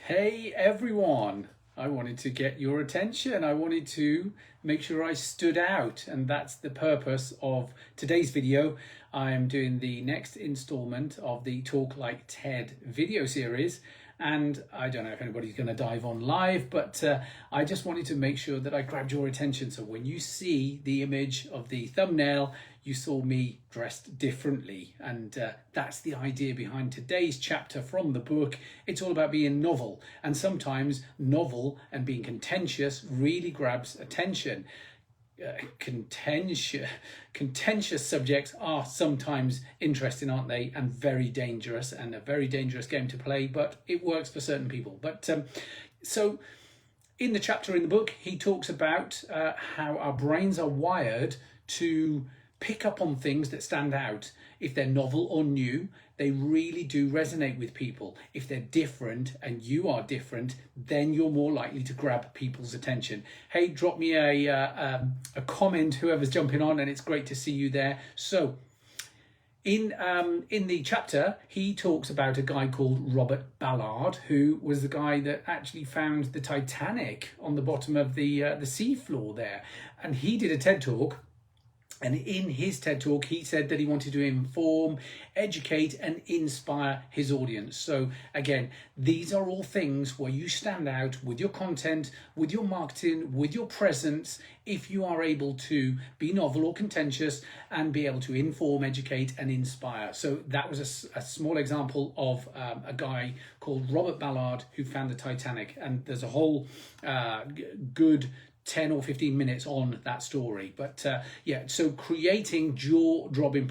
Hey everyone, I wanted to get your attention. I wanted to make sure I stood out, and that's the purpose of today's video. I am doing the next installment of the Talk Like TED video series, and I don't know if anybody's going to dive on live, but I just wanted to make sure that I grabbed your attention. So when you see the image of the thumbnail, you saw me dressed differently, and that's the idea behind today's chapter from the book. It's all about being novel, and sometimes novel and being contentious really grabs attention. Contentious subjects are sometimes interesting, aren't they, and very dangerous, and a very dangerous game to play, but it works for certain people. But so in the chapter in the book, he talks about how our brains are wired to pick up on things that stand out. If they're novel or new, they really do resonate with people. If they're different and you are different, then you're more likely to grab people's attention. Hey, drop me a comment, whoever's jumping on, and it's great to see you there. So in the chapter, he talks about a guy called Robert Ballard, who was the guy that actually found the Titanic on the bottom of the seafloor there. And he did a TED Talk. And in his TED Talk, he said that he wanted to inform, educate, and inspire his audience. So again, these are all things where you stand out with your content, with your marketing, with your presence, if you are able to be novel or contentious and be able to inform, educate, and inspire. So that was a small example of a guy called Robert Ballard who found the Titanic. And there's a whole good 10 or 15 minutes on that story. But yeah, so creating jaw-dropping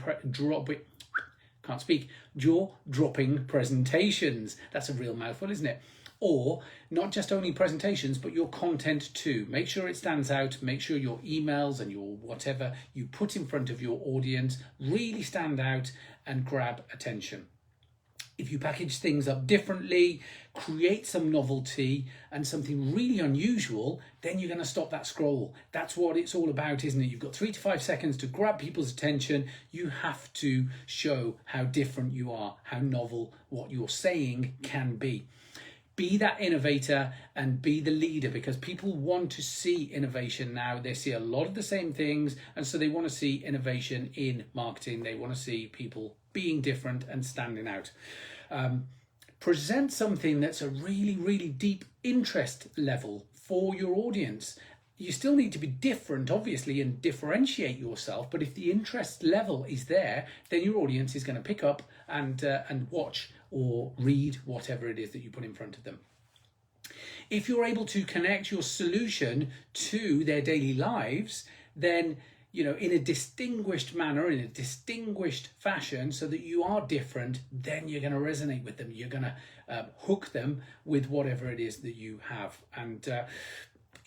presentations. That's a real mouthful, isn't it? Or not just only presentations, but your content too. Make sure it stands out. Make sure your emails and your whatever you put in front of your audience really stand out and grab attention. If you package things up differently, create some novelty and something really unusual, then you're going to stop that scroll. That's what it's all about, isn't it? You've got 3 to 5 seconds to grab people's attention. You have to show how different you are, how novel what you're saying can be. Be that innovator and be the leader, because people want to see innovation now. They see a lot of the same things, and so they want to see innovation in marketing. They want to see people being different and standing out. Present something that's a really, really deep interest level for your audience. You still need to be different, obviously, and differentiate yourself. But if the interest level is there, then your audience is going to pick up and watch or read whatever it is that you put in front of them. If you're able to connect your solution to their daily lives, then in a distinguished manner, in a distinguished fashion, so that you are different, then you're going to resonate with them. You're going to hook them with whatever it is that you have. And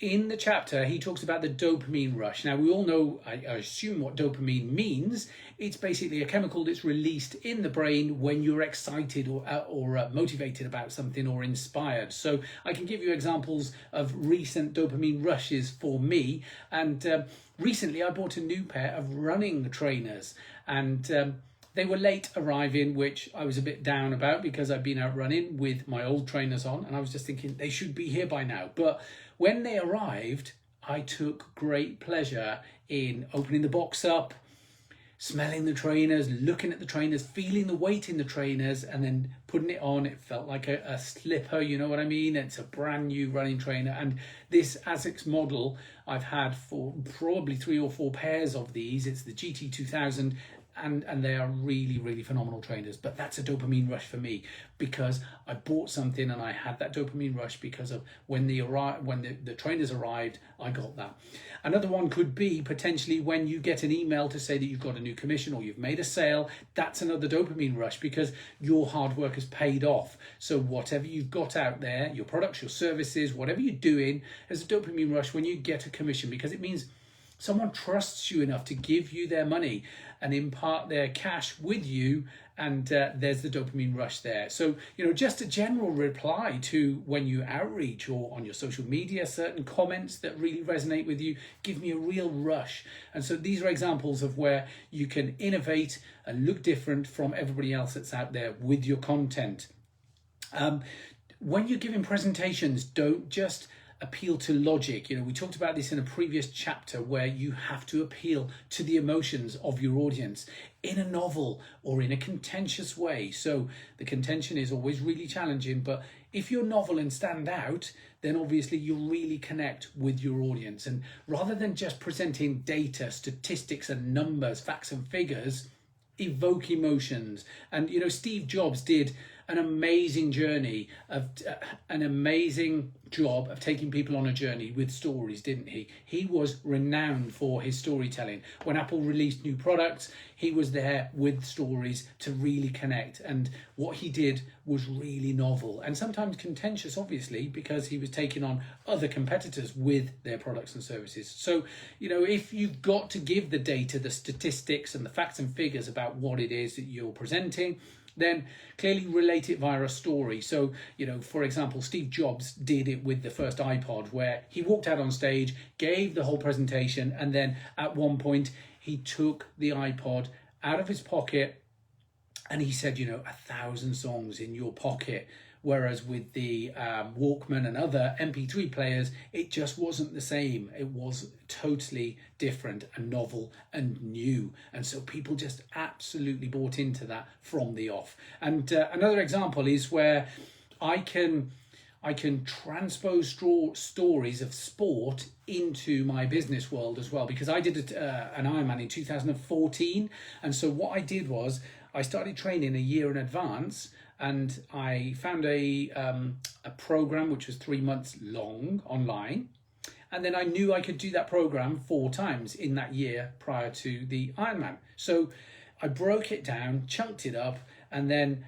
in the chapter, he talks about the dopamine rush. Now, we all know, I assume, what dopamine means. It's basically a chemical that's released in the brain when you're excited or motivated about something or inspired. So I can give you examples of recent dopamine rushes for me. And recently, I bought a new pair of running trainers, and they were late arriving, which I was a bit down about because I've been out running with my old trainers on, and I was just thinking they should be here by now. But when they arrived, I took great pleasure in opening the box up, smelling the trainers, looking at the trainers, feeling the weight in the trainers, and then putting it on. It felt like a slipper, you know what I mean? It's a brand new running trainer. And this ASICS model, I've had for probably 3 or 4 pairs of these. It's the GT2000. And they are really, really phenomenal trainers. But that's a dopamine rush for me, because I bought something and I had that dopamine rush because of when the trainers arrived, I got that. Another one could be potentially when you get an email to say that you've got a new commission or you've made a sale. That's another dopamine rush, because your hard work has paid off. So whatever you've got out there, your products, your services, whatever you're doing, there's a dopamine rush when you get a commission, because it means someone trusts you enough to give you their money and impart their cash with you, and there's the dopamine rush there. So, just a general reply to when you outreach or on your social media, certain comments that really resonate with you, give me a real rush. And so these are examples of where you can innovate and look different from everybody else that's out there with your content. when you're giving presentations, don't just appeal to logic. We talked about this in a previous chapter, where you have to appeal to the emotions of your audience in a novel or in a contentious way. So the contention is always really challenging, but if you're novel and stand out, then obviously you'll really connect with your audience. And rather than just presenting data, statistics and numbers, facts and figures, evoke emotions. And Steve Jobs did an amazing job of taking people on a journey with stories, didn't he? He was renowned for his storytelling. When Apple released new products, he was there with stories to really connect. And what he did was really novel and sometimes contentious, obviously, because he was taking on other competitors with their products and services. So, if you've got to give the data, the statistics and the facts and figures about what it is that you're presenting, then clearly relate it via a story. So, for example, Steve Jobs did it with the first iPod, where he walked out on stage, gave the whole presentation, and then at one point he took the iPod out of his pocket and he said, 1,000 songs in your pocket. Whereas with the Walkman and other MP3 players, it just wasn't the same. It was totally different and novel and new. And so people just absolutely bought into that from the off. And another example is where I can transpose stories of sport into my business world as well, because I did an Ironman in 2014. And so what I did was I started training a year in advance, and I found a program which was 3 months long online. And then I knew I could do that program 4 times in that year prior to the Ironman. So I broke it down, chunked it up, and then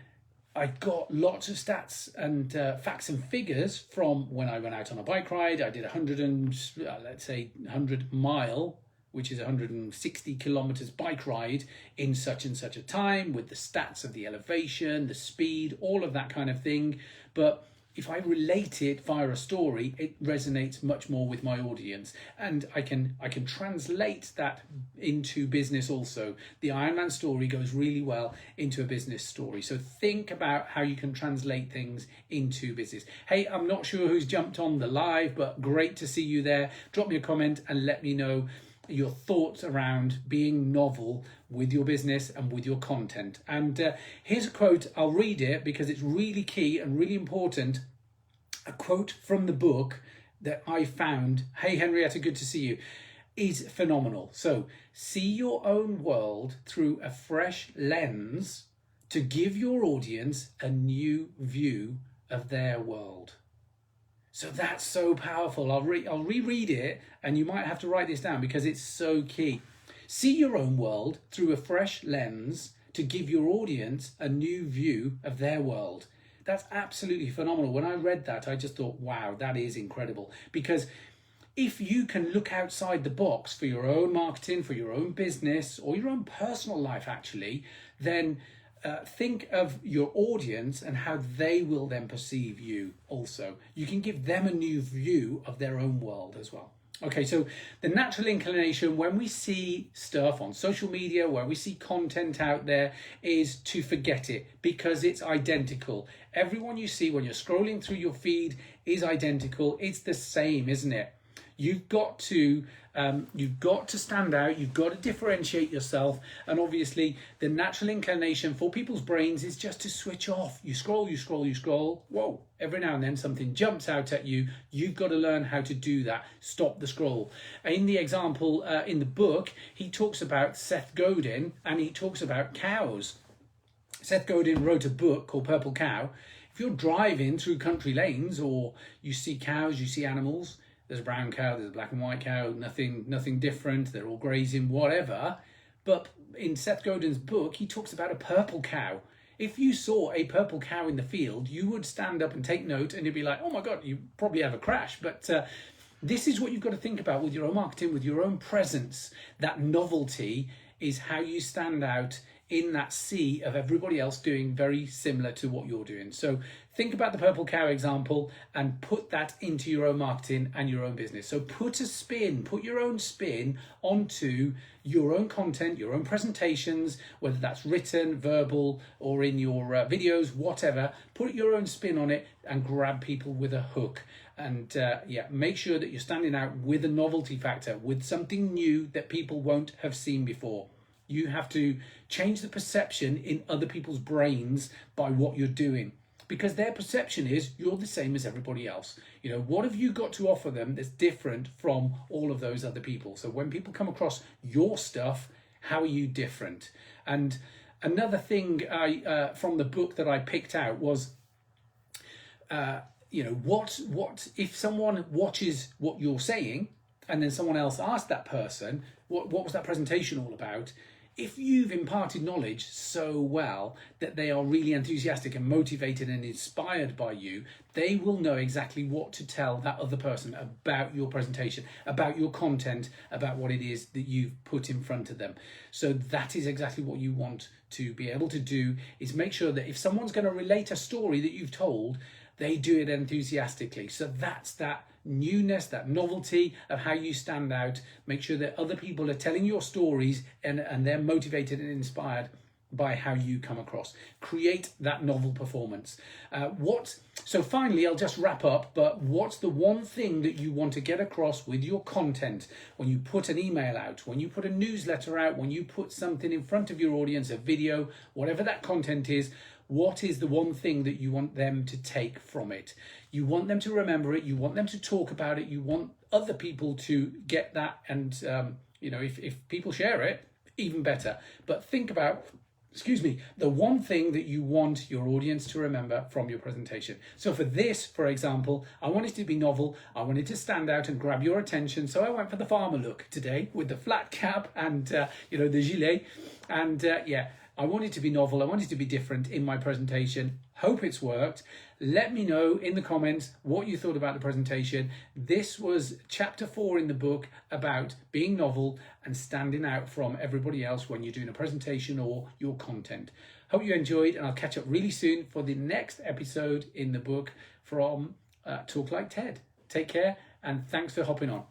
I got lots of stats and facts and figures from when I went out on a bike ride. I did 100 mile, which is 160 kilometers bike ride in such and such a time, with the stats of the elevation, the speed, all of that kind of thing. But if I relate it via a story, it resonates much more with my audience, and I can translate that into business also. The Ironman story goes really well into a business story. So think about how you can translate things into business. Hey, I'm not sure who's jumped on the live, but great to see you there. Drop me a comment and let me know your thoughts around being novel with your business and with your content. And here's a quote. I'll read it because it's really key and really important. A quote from the book that I found. Hey Henrietta, good to see you. Is phenomenal. So, see your own world through a fresh lens to give your audience a new view of their world. So that's so powerful. I'll reread it, and you might have to write this down because it's so key. See your own world through a fresh lens to give your audience a new view of their world. That's absolutely phenomenal. When I read that, I just thought, wow, that is incredible. Because if you can look outside the box for your own marketing, for your own business, or your own personal life, actually, then think of your audience and how they will then perceive you also. You can give them a new view of their own world as well. Okay, so the natural inclination when we see stuff on social media, where we see content out there, is to forget it because it's identical. Everyone you see when you're scrolling through your feed is identical. It's the same, isn't it? You've got to stand out. You've got to differentiate yourself. And obviously, the natural inclination for people's brains is just to switch off. You scroll, you scroll, you scroll. Whoa! Every now and then something jumps out at you. You've got to learn how to do that. Stop the scroll. In the example in the book, he talks about Seth Godin, and he talks about cows. Seth Godin wrote a book called Purple Cow. If you're driving through country lanes, or you see cows, you see animals. There's a brown cow, there's a black and white cow, nothing different. They're all grazing, whatever. But in Seth Godin's book, he talks about a purple cow. If you saw a purple cow in the field, you would stand up and take note, and you'd be like, oh my God, you probably have a crash. But this is what you've got to think about with your own marketing, with your own presence. That novelty is how you stand out in that sea of everybody else doing very similar to what you're doing. So think about the purple cow example and put that into your own marketing and your own business. So put your own spin onto your own content, your own presentations, whether that's written, verbal, or in your videos, whatever. Put your own spin on it and grab people with a hook. And make sure that you're standing out with a novelty factor, with something new that people won't have seen before. You have to change the perception in other people's brains by what you're doing, because their perception is you're the same as everybody else. You know, what have you got to offer them that's different from all of those other people? So when people come across your stuff, how are you different? And another thing from the book that I picked out was, what if someone watches what you're saying and then someone else asks that person, what was that presentation all about? If you've imparted knowledge so well that they are really enthusiastic and motivated and inspired by you, they will know exactly what to tell that other person about your presentation, about your content, about what it is that you've put in front of them. So that is exactly what you want to be able to do, is make sure that if someone's going to relate a story that you've told, they do it enthusiastically. So that's that newness, that novelty of how you stand out. Make sure that other people are telling your stories and they're motivated and inspired by how you come across. Create that novel performance. So finally, I'll just wrap up, but what's the one thing that you want to get across with your content when you put an email out, when you put a newsletter out, when you put something in front of your audience, a video, whatever that content is? What is the one thing that you want them to take from it? You want them to remember it. You want them to talk about it. You want other people to get that. And, if people share it, even better. But think about, the one thing that you want your audience to remember from your presentation. So for this, for example, I want it to be novel. I wanted to stand out and grab your attention. So I went for the farmer look today with the flat cap and, the gilet. And I want it to be novel. I want it to be different in my presentation. Hope it's worked. Let me know in the comments what you thought about the presentation. This was chapter 4 in the book about being novel and standing out from everybody else when you're doing a presentation or your content. Hope you enjoyed, and I'll catch up really soon for the next episode in the book from Talk Like TED. Take care, and thanks for hopping on.